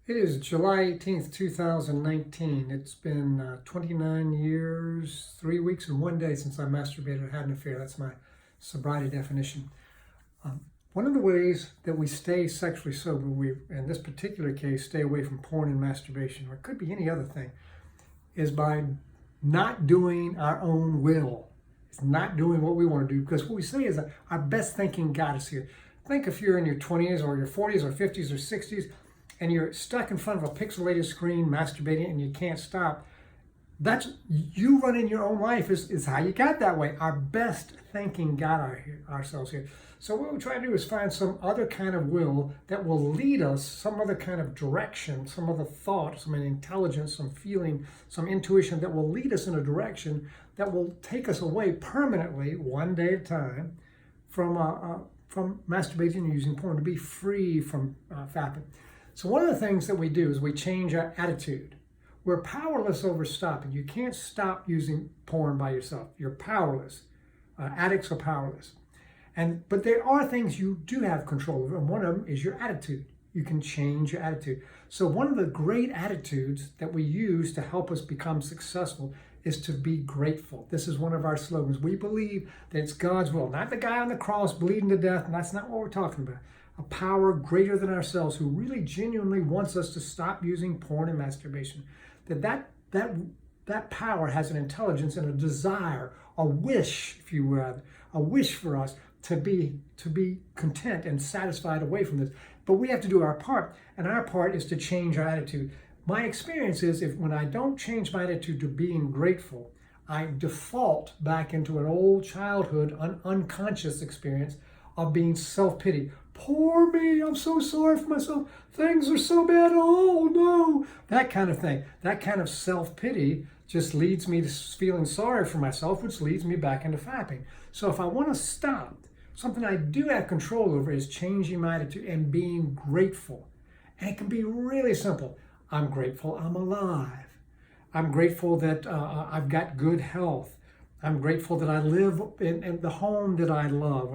It is July 18th, 2019. It's been 29 years, 3 weeks, and 1 day since I masturbated or had an affair. That's my sobriety definition. One of the ways that we stay sexually sober, we, in this particular case, stay away from porn and masturbation, or it could be any other thing, is by not doing our own will. It's not doing what we want to do, because what we say is that our best thinking got us here. Think if you're in your 20s or your 40s or 50s or 60s, and you're stuck in front of a pixelated screen masturbating and you can't stop. That's you running your own life is how you got that way. Our best thinking got ourselves here. So what we try to do is find some other kind of will that will lead us, some other kind of direction, some other thought, some intelligence, some feeling, some intuition that will lead us in a direction that will take us away permanently, one day at a time, from masturbating and using porn, to be free from fapping. So one of the things that we do is we change our attitude. We're powerless over stopping. You can't stop using porn by yourself. You're powerless. Addicts are powerless. But there are things you do have control over, and one of them is your attitude. You can change your attitude. So one of the great attitudes that we use to help us become successful is to be grateful. This is one of our slogans. We believe that it's God's will, not the guy on the cross bleeding to death, and that's not what we're talking about. A power greater than ourselves who really genuinely wants us to stop using porn and masturbation. That power has an intelligence and a desire, a wish, if you will, a wish for us to be content and satisfied away from this. But we have to do our part, and our part is to change our attitude. My experience is when I don't change my attitude to being grateful, I default back into an old childhood, unconscious experience of being self-pity. Poor me, I'm so sorry for myself. Things are so bad. Oh no. That kind of thing. That kind of self-pity just leads me to feeling sorry for myself, which leads me back into fapping. So if I want to stop, something I do have control over is changing my attitude and being grateful. And it can be really simple. I'm grateful I'm alive. I'm grateful that I've got good health. I'm grateful that I live in the home that I love.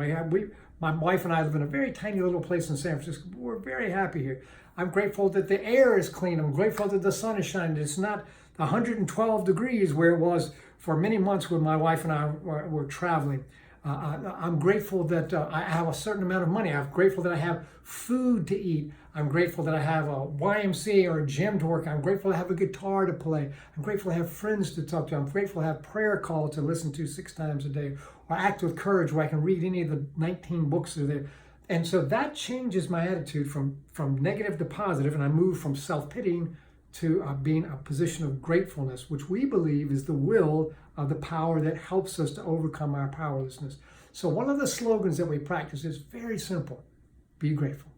My wife and I live in a very tiny little place in San Francisco. We're very happy here. I'm grateful that the air is clean. I'm grateful that the sun is shining. It's not 112 degrees where it was for many months when my wife and I were traveling. I'm grateful that I have a certain amount of money. I'm grateful that I have food to eat. I'm grateful that I have a YMCA or a gym to work. I'm grateful to have a guitar to play. I'm grateful to have friends to talk to. I'm grateful to have prayer call to listen to 6 times a day, or Act with Courage where I can read any of the 19 books that are there. And so that changes my attitude from negative to positive, and I move from self-pitying to being a position of gratefulness, which we believe is the will of the power that helps us to overcome our powerlessness. So one of the slogans that we practice is very simple: be grateful.